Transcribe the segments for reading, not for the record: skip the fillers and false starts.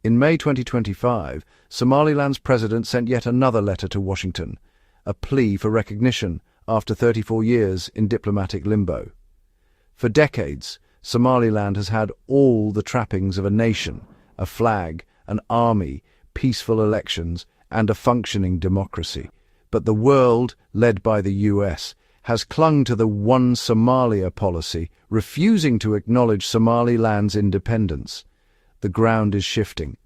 In May 2025, Somaliland's president sent yet another letter to Washington, a plea for recognition after 34 years in diplomatic limbo. For decades, Somaliland has had all the trappings of a nation: a flag, an army, peaceful elections, and a functioning democracy. But the world, led by the US, has clung to the One Somalia policy, refusing to acknowledge Somaliland's independence. The ground is shifting.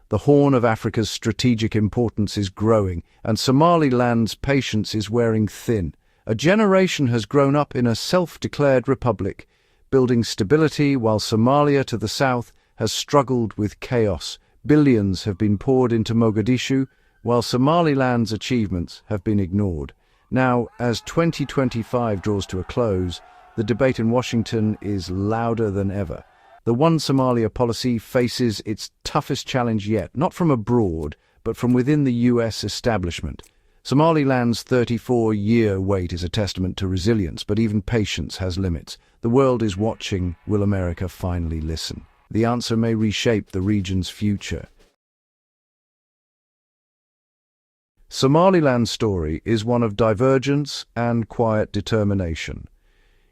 The Horn of Africa's strategic importance is growing, and Somaliland's patience is wearing thin. A generation has grown up in a self-declared republic, building stability, while Somalia to the south has struggled with chaos. Billions have been poured into Mogadishu, while Somaliland's achievements have been ignored. Now, as 2025 draws to a close, the debate in Washington is louder than ever. The One Somalia policy faces its toughest challenge yet, not from abroad, but from within the US establishment. Somaliland's 34-year wait is a testament to resilience, but even patience has limits. The world is watching. Will America finally listen? The answer may reshape the region's future. Somaliland's story is one of divergence and quiet determination.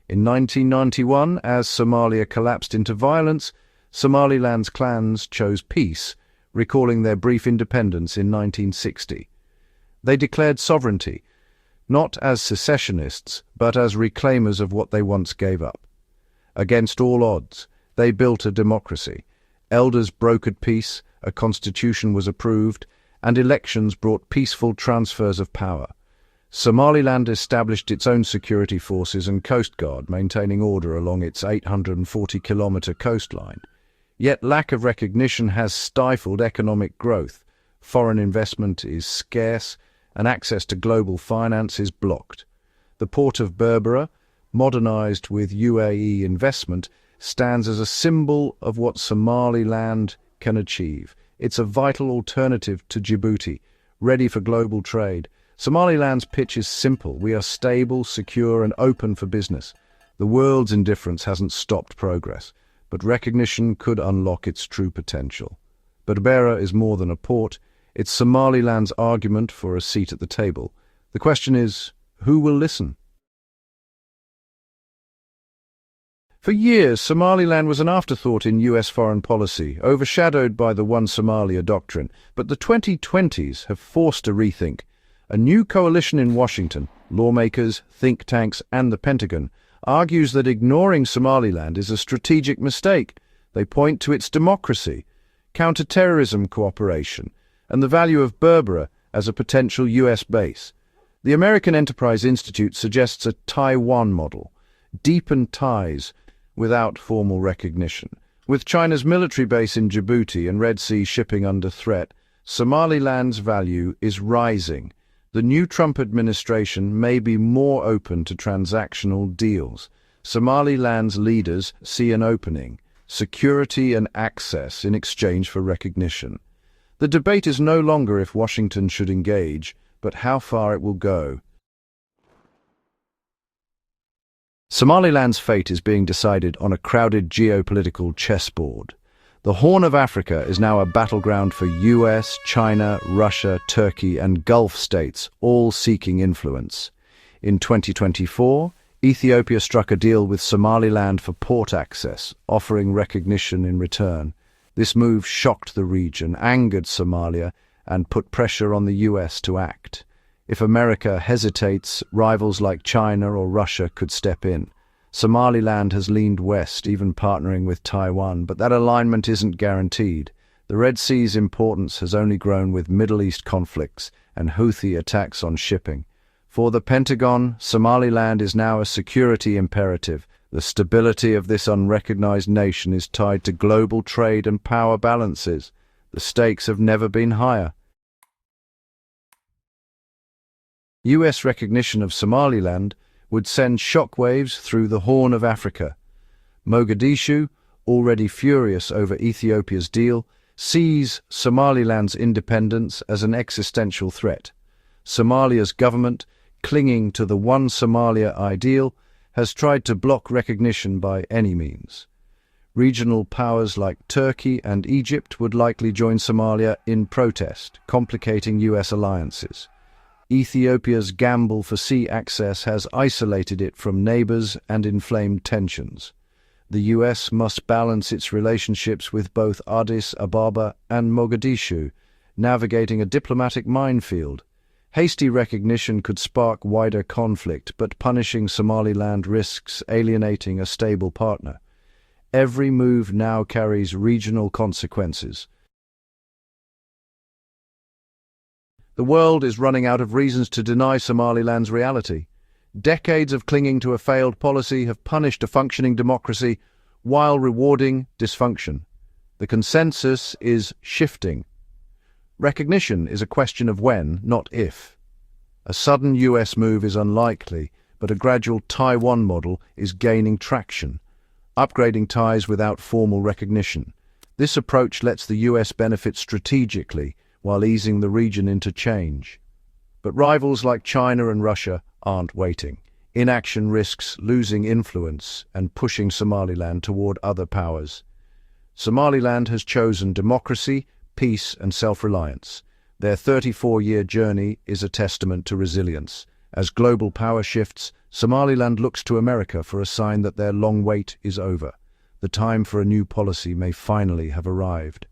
In 1991, as Somalia collapsed into violence, Somaliland's clans chose peace, recalling their brief independence in 1960. They declared sovereignty, not as secessionists, but as reclaimers of what they once gave up. Against all odds, they built a democracy. Elders brokered peace, a constitution was approved, and elections brought peaceful transfers of power. Somaliland established its own security forces and coast guard, maintaining order along its 840-kilometre coastline. Yet lack of recognition has stifled economic growth. Foreign investment is scarce, and access to global finance is blocked. The port of Berbera, modernized with UAE investment, stands as a symbol of what Somaliland can achieve. It's a vital alternative to Djibouti, ready for global trade. Somaliland's pitch is simple. We are stable, secure, and open for business. The world's indifference hasn't stopped progress, but recognition could unlock its true potential. Berbera is more than a port. It's Somaliland's argument for a seat at the table. The question is, who will listen? For years, Somaliland was an afterthought in US foreign policy, overshadowed by the One Somalia doctrine. But the 2020s have forced a rethink. A new coalition in Washington, lawmakers, think tanks, and the Pentagon, argues that ignoring Somaliland is a strategic mistake. They point to its democracy, counter-terrorism cooperation, and the value of Berbera as a potential US base. The American Enterprise Institute suggests a Taiwan model: deepen ties without formal recognition. With China's military base in Djibouti and Red Sea shipping under threat, Somaliland's value is rising. The new Trump administration may be more open to transactional deals. Somaliland's leaders see an opening: security and access in exchange for recognition. The debate is no longer if Washington should engage, but how far it will go. Somaliland's fate is being decided on a crowded geopolitical chessboard. The Horn of Africa is now a battleground for US, China, Russia, Turkey, and Gulf states, all seeking influence. In 2024, Ethiopia struck a deal with Somaliland for port access, offering recognition in return. This move shocked the region, angered Somalia, and put pressure on the US to act. If America hesitates, rivals like China or Russia could step in. Somaliland has leaned west, even partnering with Taiwan, but that alignment isn't guaranteed. The Red Sea's importance has only grown with Middle East conflicts and Houthi attacks on shipping. For the Pentagon, Somaliland is now a security imperative. The stability of this unrecognized nation is tied to global trade and power balances. The stakes have never been higher. US recognition of Somaliland would send shockwaves through the Horn of Africa. Mogadishu, already furious over Ethiopia's deal, sees Somaliland's independence as an existential threat. Somalia's government, clinging to the One Somalia ideal, has tried to block recognition by any means. Regional powers like Turkey and Egypt would likely join Somalia in protest, complicating US alliances. Ethiopia's gamble for sea access has isolated it from neighbors and inflamed tensions. The US must balance its relationships with both Addis, Ababa, and Mogadishu, navigating a diplomatic minefield. Hasty recognition could spark wider conflict, but punishing Somaliland risks alienating a stable partner. Every move now carries regional consequences. The world is running out of reasons to deny Somaliland's reality. Decades of clinging to a failed policy have punished a functioning democracy while rewarding dysfunction. The consensus is shifting. Recognition is a question of when, not if. A sudden US move is unlikely, but a gradual Taiwan model is gaining traction, upgrading ties without formal recognition. This approach lets the US benefit strategically while easing the region into change. But rivals like China and Russia aren't waiting. Inaction risks losing influence and pushing Somaliland toward other powers. Somaliland has chosen democracy, peace, and self-reliance. Their 34-year journey is a testament to resilience. As global power shifts, Somaliland looks to America for a sign that their long wait is over. The time for a new policy may finally have arrived.